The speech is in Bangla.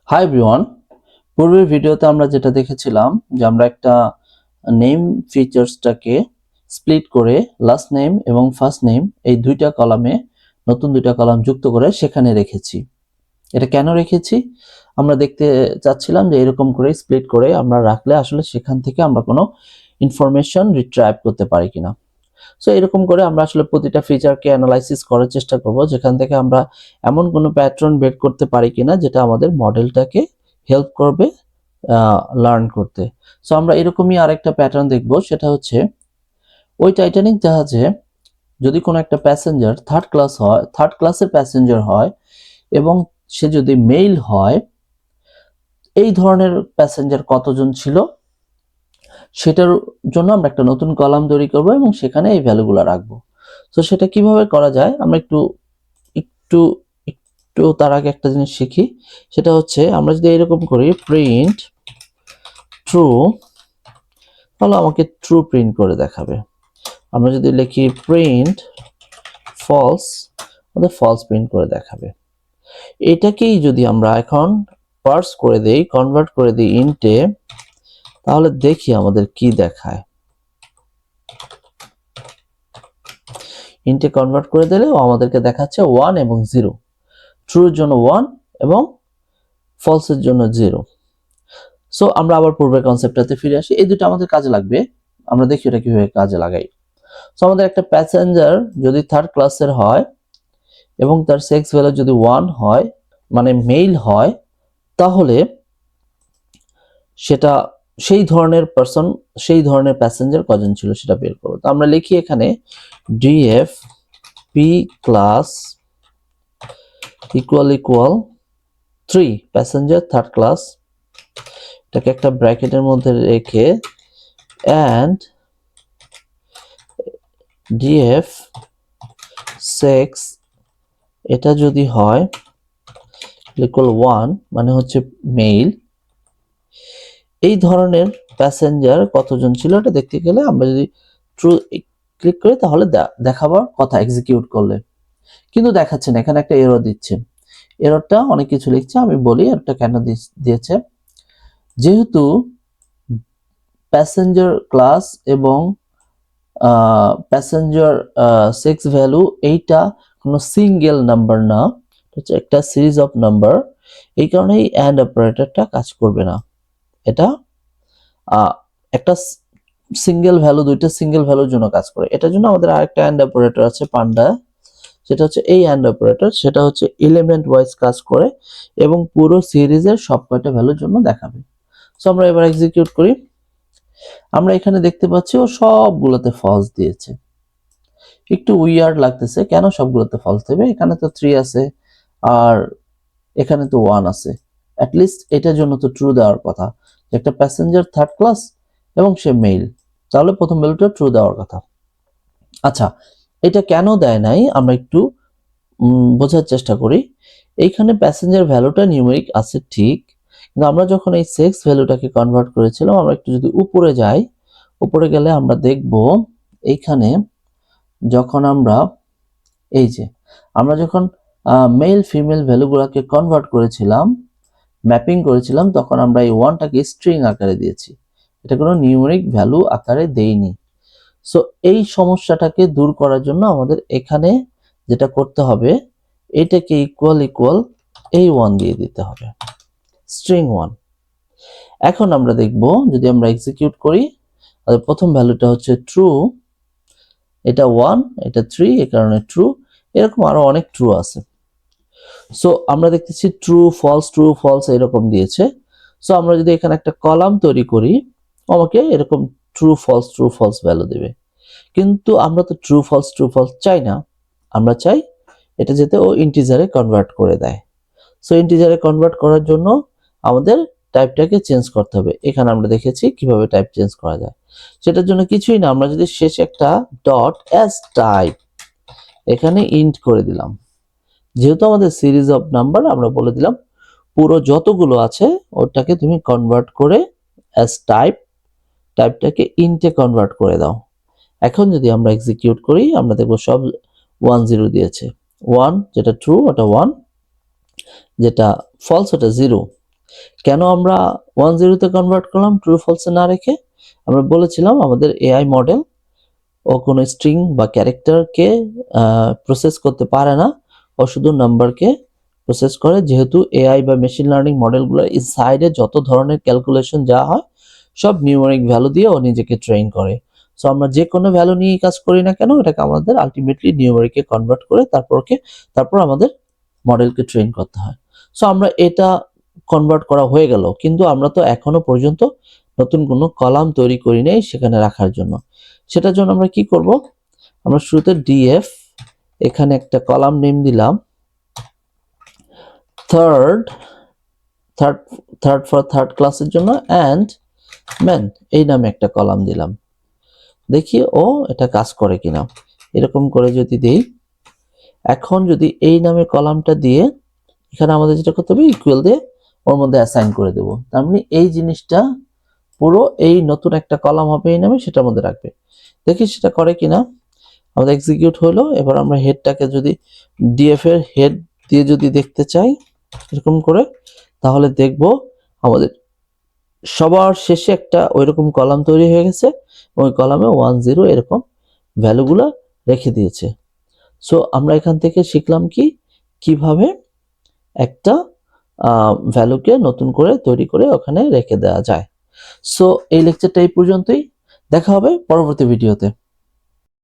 Hi everyone. পূর্বের ভিডিওতে আমরা যেটা দেখেছিলাম যে আমরা একটা নেম ফিচার্সটাকে স্প্লিট করে লাস্ট নেম এবং ফার্স্ট নেম এই দুইটা কলামে নতুন দুইটা কলাম যুক্ত করে সেখানে রেখেছি। এটা কেন রেখেছি? আমরা দেখতে চাচ্ছিলাম যে এরকম করে স্প্লিট করে আমরা রাখলে আসলে সেখান থেকে আমরা কোনো ইনফরমেশন রিট্রাইভ করতে পারি কিনা। সো এরকম করে আমরা আসলে প্রতিটা ফিচারকে অ্যানালাইসিস করার চেষ্টা করব, যেখান থেকে আমরা এমন কোনো প্যাটার্ন বের করতে পারি কিনা যেটা আমাদের মডেলটাকে হেল্প করবে লার্ন করতে। সো আমরা এরকমই আরেকটা প্যাটার্ন দেখব, সেটা হচ্ছে ওই টাইটানিক জাহাজে যদি কোনো একটা প্যাসেঞ্জার থার্ড ক্লাসের প্যাসেঞ্জার হয় এবং সে যদি মেল হয়, এই ধরনের প্যাসেঞ্জার কতজন ছিল সেটার জন্য আমরা একটা নতুন কলাম তৈরি করব এবং সেখানে এই ভ্যালুগুলো রাখবো। তো সেটা কিভাবে করা যায় আমরা একটু একটু একটু তার আগে একটা জিনিস শিখি, সেটা হচ্ছে আমরা যদি এরকম করি প্রিন্ট ট্রু, তাহলে আমাকে ট্রু প্রিন্ট করে দেখাবে। আমরা যদি লিখি প্রিন্ট ফলস, আমাদের ফলস প্রিন্ট করে দেখাবে। এটাকেই যদি আমরা এখন পার্স করে দেই, কনভার্ট করে দিই ইন্টে, তাহলে দেখি আমাদের কি দেখায়। ইন্টে কনভার্ট করে দিলে ও আমাদেরকে দেখাচ্ছে 1 এবং 0, ট্রুর জন্য 1 এবং ফলসের জন্য 0। সো আমরা আবার পূর্বের কনসেপ্টটাতে ফিরে আসি, এই দুটো আমাদের কাজে লাগবে। আমরা দেখি এটা কিভাবে কাজে লাগাই। সো আমাদের একটা প্যাসেঞ্জার যদি থার্ড ক্লাসের হয় এবং তার সেক্স ভ্যালু যদি 1 হয়, মানে মেল হয়, তাহলে সেটা সেই ধরনের পারসন, সেই ধরনের প্যাসেঞ্জার কজন ছিল সেটা বের করবো। তো আমরা লিখি এখানে DF P class equal 3 passenger third class, এটাকে একটা ব্র্যাকেটের মধ্যে রেখে অ্যান্ড ডিএফ সেক্স, এটা যদি হয় ইকুয়াল 1 মানে হচ্ছে মেল, এই ধরনের প্যাসেঞ্জার কতজন ছিল এটা দেখতে গেলে আমরা যদি ট্রু ক্লিক করি তাহলে দেখাবার কথা এক্সিকিউট করলে, কিন্তু দেখাচ্ছে না, এখানে একটা এরর দিচ্ছে। এররটা অনেক কিছু লিখছে, আমি বলি এররটা কেন দিয়েছে। যেহেতু প্যাসেঞ্জার ক্লাস এবং প্যাসেঞ্জার সেক্স ভ্যালু এইটা কোনো সিঙ্গেল নাম্বার না, হচ্ছে একটা সিরিজ অফ নাম্বার, এই কারণে এই অ্যান্ড অপারেটরটা কাজ করবে না। এটা একটা সিঙ্গেল ভ্যালু, দুইটা সিঙ্গেল ভ্যালুর জন্য কাজ করে। এটার জন্য আমাদের আরেকটা অ্যান্ড অপারেটর আছে পান্ডা, সেটা হচ্ছে এই অ্যান্ড অপারেটর, সেটা হচ্ছে এলিমেন্ট ওয়াইজ কাজ করে এবং পুরো সিরিজের সবকটা ভ্যালুর জন্য দেখাবে। সো আমরা এবার এক্সিকিউট করি। আমরা এখানে দেখতে পাচ্ছি ও সবগুলোতে ফলস দিয়েছে। একটু উইয়ার্ড লাগতেছে, কেন সবগুলোতে ফলস দেবে? এখানে তো 3 আছে আর এখানে তো 1 আছে, অ্যাটলিস্ট এটার জন্য তো ট্রু দেওয়ার কথা। একটা প্যাসেঞ্জার থার্ড ক্লাস এবং সে মেল, তাহলে প্রথম ভ্যালুটা ট্রু দেওয়ার কথা। আচ্ছা, এটা কেন দেয় নাই আমরা একটু বোঝার চেষ্টা করি। এইখানে প্যাসেঞ্জার ভ্যালুটা নিউমেরিক আছে ঠিক, কিন্তু আমরা যখন এই সেক্স ভ্যালুটাকে কনভার্ট করেছিলাম, আমরা একটু যদি উপরে যাই, উপরে গেলে আমরা দেখব এইখানে যখন আমরা এই যে আমরা যখন মেল ফিমেল ভ্যালুগুলোকে কনভার্ট করেছিলাম, ম্যাপিং করেছিলাম, তখন আমরা এই 1টাকে স্ট্রিং আকারে দিয়েছি, এটা কোনো নিউমেরিক ভ্যালু আকারে দেইনি। সো এই সমস্যাটাকে দূর করার জন্য আমাদের এখানে যেটা করতে হবে, এটাকে ইকুয়াল এই 1 দিয়ে দিতে হবে, স্ট্রিং 1। এখন আমরা দেখব যদি আমরা এক্সিকিউট করি, তাহলে প্রথম ভ্যালুটা হচ্ছে ট্রু, এটা 1, এটা 3, এই কারণে ট্রু, এরকম আরো অনেক ট্রু আছে। সো আমরা দেখতেছি ট্রু ফলস এরকম দিয়েছে। সো আমরা যদি এখানে একটা কলাম তৈরি করি, আমাকে এরকম ট্রু ফলস ভ্যালু দেবে, কিন্তু আমরা তো ট্রু ফলস চাই না, আমরা চাই এটা যাতে ও ইন্টিজারে কনভার্ট করে দেয়। সো ইন্টিজারে কনভার্ট করার জন্য আমাদের টাইপটাকে চেঞ্জ করতে হবে। এখানে আমরা দেখেছি কিভাবে টাইপ চেঞ্জ করা যায়। সেটার জন্য কিছুই না, আমরা যদি শেষে একটা ডট অ্যাজ টাইপ এখানে ইন্ট করে দিলাম, যেহেতু আমাদের সিরিজ অফ নাম্বার, আমরা বলে দিলাম পুরো যতগুলো আছে ওটাকে তুমি কনভার্ট করে অ্যাজ টাইপটাকে ইন্টে কনভার্ট করে দাও। এখন যদি আমরা এক্সিকিউট করি, আমরা দেখবো সব 1 0 দিয়েছে। 1 যেটা ট্রু ওটা 1, যেটা ফলস ওটা 0। কেন আমরা 10 তে কনভার্ট করলাম ট্রু ফলসে না রেখে? আমরা বলেছিলাম আমাদের এআই মডেল ও কোনো স্ট্রিং বা ক্যারেক্টারকে প্রসেস করতে পারে না, ও শুধু নাম্বারকে প্রসেস করে। যেহেতু এআই বা মেশিন লার্নিং মডেলগুলো ইনসাইডে যত ধরনের ক্যালকুলেশন যা হয় সব নিউমেরিক ভ্যালু দিয়ে ও নিজেকে ট্রেন করে। সো আমরা যে কোনো ভ্যালু নিয়ে কাজ করি না কেন, এটাকে আমাদের আলটিমেটলি নিউমেরিকে কনভার্ট করে তারপর আমাদের মডেলকে ট্রেন করতে হয়। সো আমরা এটা কনভার্ট করা হয়ে গেল, কিন্তু আমরা তো এখনো পর্যন্ত নতুন কোনো কলাম তৈরি করি নাই সেখানে রাখার জন্য। সেটার জন্য আমরা কি করব? আমরা শুরুতে ডিএফ, এখানে একটা কলাম নেম দিলাম third third third for third ক্লাসের জন্য, অ্যান্ড ম্যান এই নামে একটা কলাম দিলাম। দেখি ও এটা কাজ করে কিনা। এরকম করে যদি দেই, এখন যদি এই নামে কলামটা দিয়ে এখানে আমাদের যেটা করতে হবে ইকুয়াল দিয়ে ওর মধ্যে অ্যাসাইন করে দেব। তার মানে এই জিনিসটা পুরো এই নতুন একটা কলাম হবে এই নামে, সেটার মধ্যে রাখবে। দেখি সেটা করে কিনা। আমাদের এক্সিকিউট হলো। এবার আমরা হেডটাকে যদি ডিএফ এর হেড দিয়ে যদি দেখতে চাই এরকম করে, তাহলে দেখব আমাদের সবার শেষে একটা ওইরকম কলাম তৈরি হয়ে গেছে। ওই কলামে 10 এরকম ভ্যালুগুলো রেখে দিয়েছে। সো আমরা এখান থেকে শিখলাম কি কিভাবে একটা ভ্যালুকে নতুন করে তৈরি করে ওখানে রেখে দেওয়া যায়। সো এই লেকচারটা এই পর্যন্তই, দেখা হবে পরবর্তী ভিডিওতে।